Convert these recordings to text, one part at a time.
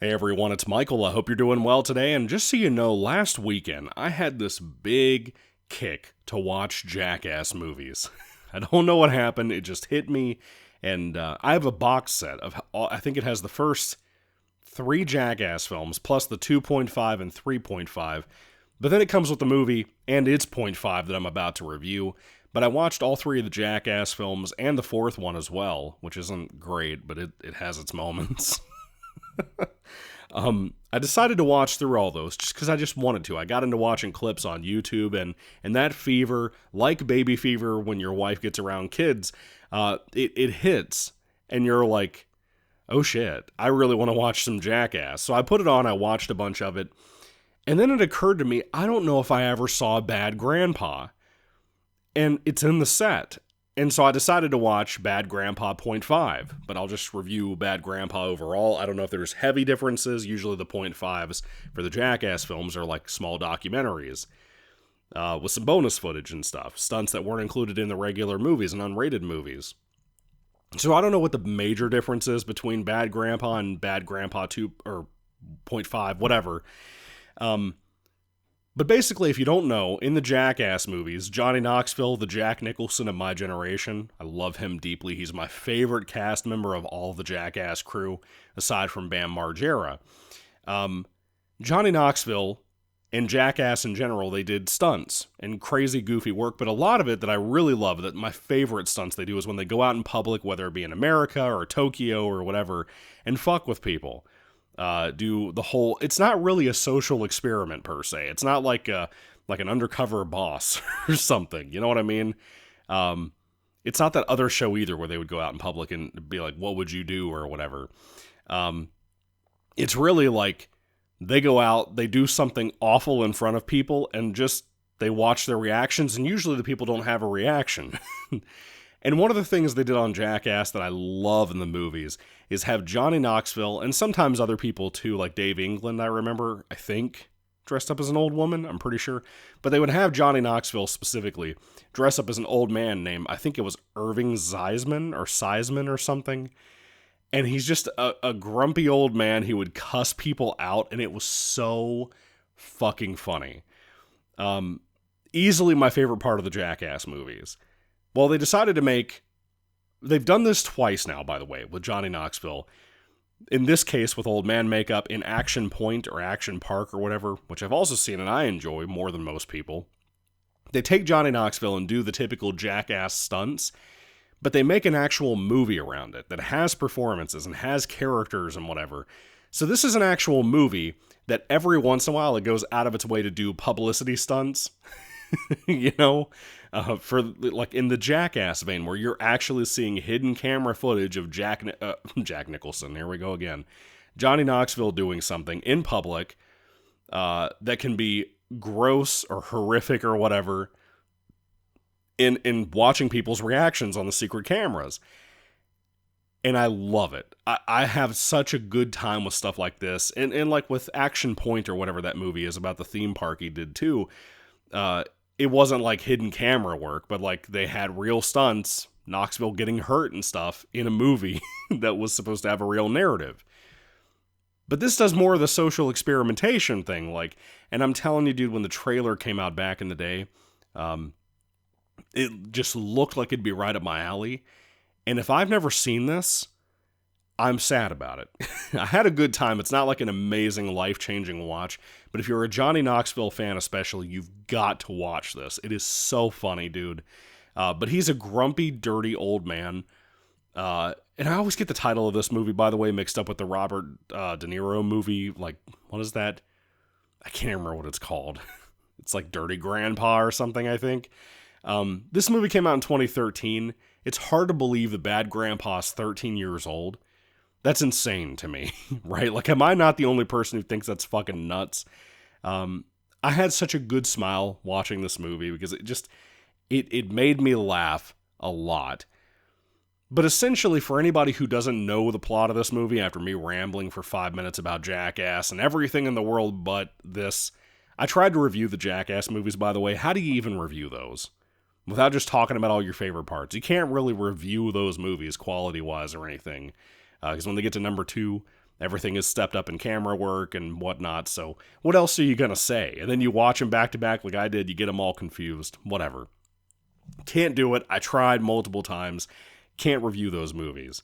Hey everyone, it's Michael. I hope you're doing well today. And just so you know, last weekend I had this big kick to watch Jackass movies. I don't know what happened, it just hit me. And I have a box set of, I think it has the first three Jackass films, plus the 2.5 and 3.5. But then it comes with the movie and its point 0.5 that I'm about to review. But I watched all three of the Jackass films and the fourth one as well, which isn't great, but it has its moments. I decided to watch through all those just because I just wanted to. I got into watching clips on YouTube, and that fever, like baby fever when your wife gets around kids, it hits, and you're like, oh shit, I really want to watch some Jackass. So I put it on, I watched a bunch of it, and then it occurred to me, I don't know if I ever saw Bad Grandpa, and it's in the set. And so I decided to watch Bad Grandpa point 0.5, but I'll just review Bad Grandpa overall. I don't know if there's heavy differences. Usually the point 0.5s for the Jackass films are like small documentaries with some bonus footage and stuff, stunts that weren't included in the regular movies and unrated movies. So I don't know what the major difference is between Bad Grandpa and Bad Grandpa 2 or point 0.5, whatever. But basically, if you don't know, in the Jackass movies, Johnny Knoxville, the Jack Nicholson of my generation, I love him deeply. He's my favorite cast member of all the Jackass crew, aside from Bam Margera. Johnny Knoxville and Jackass in general, they did stunts and crazy, goofy work, but a lot of it that I really love, that my favorite stunts they do is when they go out in public, whether it be in America or Tokyo or whatever, and fuck with people. Do the whole, it's not really a social experiment per se. It's not like an undercover boss or something. You know what I mean? It's not that other show either where they would go out in public and be like, what would you do or whatever. It's really like they go out, they do something awful in front of people and just they watch their reactions, and usually the people don't have a reaction. And one of the things they did on Jackass that I love in the movies is have Johnny Knoxville, and sometimes other people too, like Dave England, I think, dressed up as an old woman, I'm pretty sure. But they would have Johnny Knoxville specifically dress up as an old man named, I think it was Irving Seisman or something. And he's just a grumpy old man. He would cuss people out, and it was so fucking funny. Easily my favorite part of the Jackass movies. Well, they've done this twice now, by the way, with Johnny Knoxville. In this case, with old man makeup in Action Point or Action Park or whatever, which I've also seen and I enjoy more than most people. They take Johnny Knoxville and do the typical Jackass stunts, but they make an actual movie around it that has performances and has characters and whatever. So this is an actual movie that every once in a while it goes out of its way to do publicity stunts. You know, for like in the Jackass vein, where you're actually seeing hidden camera footage of Jack Nicholson. Here we go again. Johnny Knoxville doing something in public that can be gross or horrific or whatever. In watching people's reactions on the secret cameras. And I love it. I have such a good time with stuff like this. And like with Action Point or whatever that movie is about the theme park he did too. It wasn't like hidden camera work, but like they had real stunts, Knoxville getting hurt and stuff in a movie that was supposed to have a real narrative. But this does more of the social experimentation thing, like, and I'm telling you, dude, when the trailer came out back in the day, it just looked like it'd be right up my alley. And if I've never seen this, I'm sad about it. I had a good time. It's not like an amazing, life-changing watch, but if you're a Johnny Knoxville fan especially, you've got to watch this. It is so funny, dude. But he's a grumpy, dirty old man. And I always get the title of this movie, by the way, mixed up with the Robert De Niro movie. Like, what is that? I can't remember what it's called. It's like Dirty Grandpa or something, I think. This movie came out in 2013. It's hard to believe the Bad Grandpa's 13 years old. That's insane to me, right? Like, am I not the only person who thinks that's fucking nuts? I had such a good smile watching this movie because it made me laugh a lot. But essentially, for anybody who doesn't know the plot of this movie after me rambling for 5 minutes about Jackass and everything in the world but this, I tried to review the Jackass movies, by the way. How do you even review those? Without just talking about all your favorite parts. You can't really review those movies quality-wise or anything. Because when they get to number 2, Everything is stepped up in camera work and whatnot, so what else are you going to say? And then you watch them back to back like I did, you get them all confused. Whatever. Can't do it. I tried multiple times. Can't review those movies.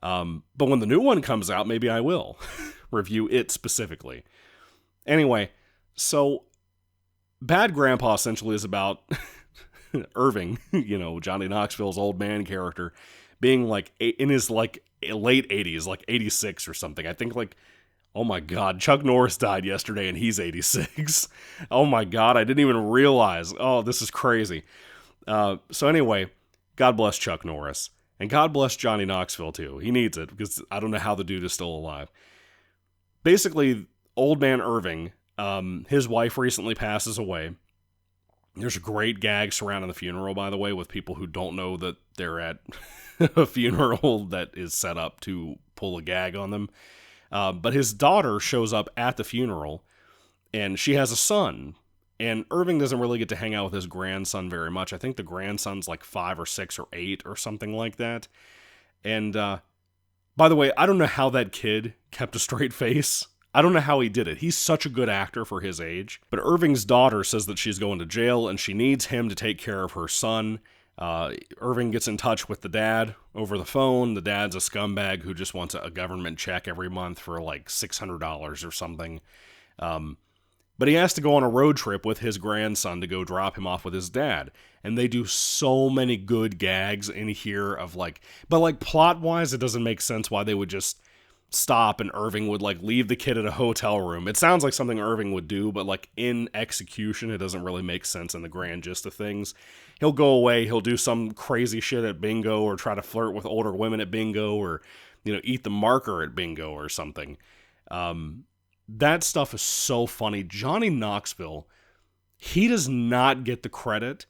But when the new one comes out, maybe I will review it specifically. Anyway, so Bad Grandpa essentially is about Irving, Johnny Knoxville's old man character, being like in his like late 80s, like 86 or something. I think like, oh my God, Chuck Norris died yesterday and he's 86. Oh my God, I didn't even realize. Oh, this is crazy. So anyway, God bless Chuck Norris. And God bless Johnny Knoxville too. He needs it because I don't know how the dude is still alive. Basically, old man Irving, his wife recently passes away. There's a great gag surrounding the funeral, by the way, with people who don't know that they're at a funeral that is set up to pull a gag on them. But his daughter shows up at the funeral, and she has a son. And Irving doesn't really get to hang out with his grandson very much. I think the grandson's like 5 or 6 or 8 or something like that. And by the way, I don't know how that kid kept a straight face. I don't know how he did it. He's such a good actor for his age. But Irving's daughter says that she's going to jail and she needs him to take care of her son. Irving gets in touch with the dad over the phone. The dad's a scumbag who just wants a government check every month for like $600 or something. But he has to go on a road trip with his grandson to go drop him off with his dad. And they do so many good gags in here of like, but like plot-wise, it doesn't make sense why they would just stop and Irving would like leave the kid at a hotel room. It sounds like something Irving would do, but like in execution, it doesn't really make sense in the grand gist of things. He'll go away, he'll do some crazy shit at bingo or try to flirt with older women at bingo or, eat the marker at bingo or something. That stuff is so funny. Johnny Knoxville, he does not get the credit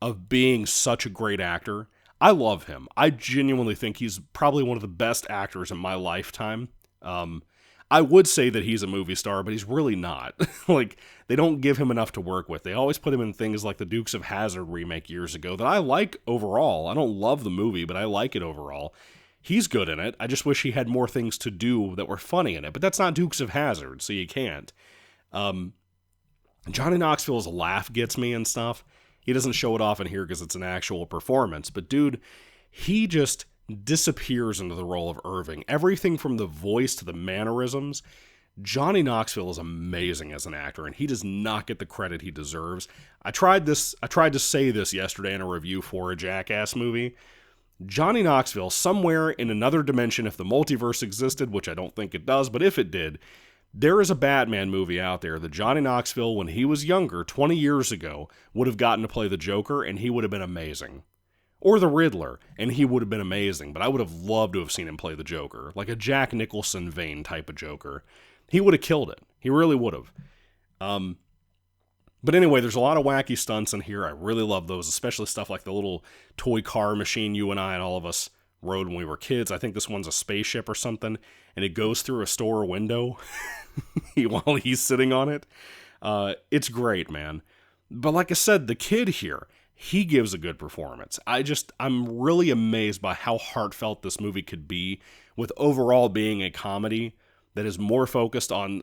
of being such a great actor. I love him. I genuinely think he's probably one of the best actors in my lifetime. I would say that he's a movie star, but he's really not. Like, they don't give him enough to work with. They always put him in things like the Dukes of Hazzard remake years ago that I like overall. I don't love the movie, but I like it overall. He's good in it. I just wish he had more things to do that were funny in it. But that's not Dukes of Hazzard, so you can't. Johnny Knoxville's laugh gets me and stuff. He doesn't show it off in here because it's an actual performance. But dude, he just disappears into the role of Irving. Everything from the voice to the mannerisms. Johnny Knoxville is amazing as an actor, and he does not get the credit he deserves. I tried to say this yesterday in a review for a Jackass movie. Johnny Knoxville, somewhere in another dimension, if the multiverse existed, which I don't think it does, but if it did, there is a Batman movie out there that Johnny Knoxville, when he was younger, 20 years ago, would have gotten to play the Joker, and he would have been amazing. Or the Riddler, and he would have been amazing, but I would have loved to have seen him play the Joker, like a Jack Nicholson vein type of Joker. He would have killed it. He really would have. But anyway, there's a lot of wacky stunts in here. I really love those, especially stuff like the little toy car machine you and I and all of us rode when we were kids. I think this one's a spaceship or something, and it goes through a store window while he's sitting on it. It's great, man. But like I said, the kid here, he gives a good performance. I'm really amazed by how heartfelt this movie could be, with overall being a comedy that is more focused on,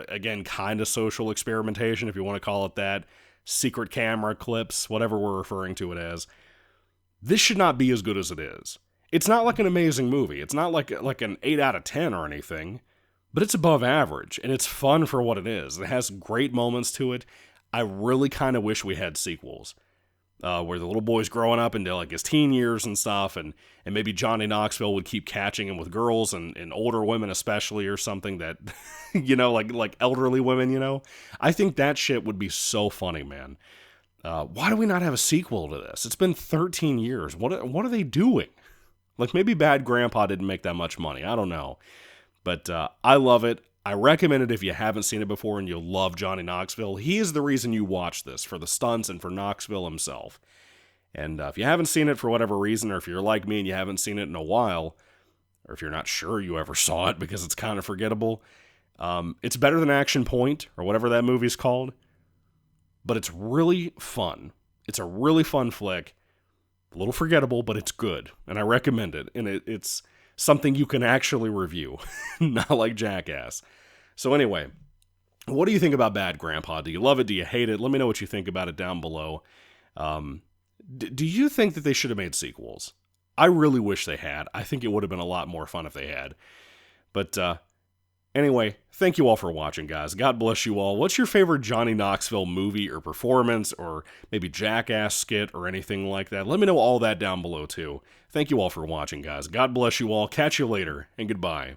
again, kind of social experimentation, if you want to call it that, secret camera clips, whatever we're referring to it as. This should not be as good as it is. It's not like an amazing movie. It's not like an 8 out of 10 or anything, but it's above average, and it's fun for what it is. It has great moments to it. I really kind of wish we had sequels, where the little boy's growing up into like his teen years and stuff, and maybe Johnny Knoxville would keep catching him with girls and older women especially, or something that, like elderly women, I think that shit would be so funny, man. Why do we not have a sequel to this? It's been 13 years. What are they doing? Like, maybe Bad Grandpa didn't make that much money. I don't know. But I love it. I recommend it if you haven't seen it before and you love Johnny Knoxville. He is the reason you watch this, for the stunts and for Knoxville himself. And if you haven't seen it for whatever reason, or if you're like me and you haven't seen it in a while, or if you're not sure you ever saw it because it's kind of forgettable, it's better than Action Point, or whatever that movie's called. But it's really fun. It's a really fun flick. A little forgettable, but it's good. And I recommend it. And it's something you can actually review, not like Jackass. So anyway, what do you think about Bad Grandpa? Do you love it? Do you hate it? Let me know what you think about it down below. Do you think that they should have made sequels? I really wish they had. I think it would have been a lot more fun if they had. But anyway, thank you all for watching, guys. God bless you all. What's your favorite Johnny Knoxville movie or performance or maybe Jackass skit or anything like that? Let me know all that down below, too. Thank you all for watching, guys. God bless you all. Catch you later, and goodbye.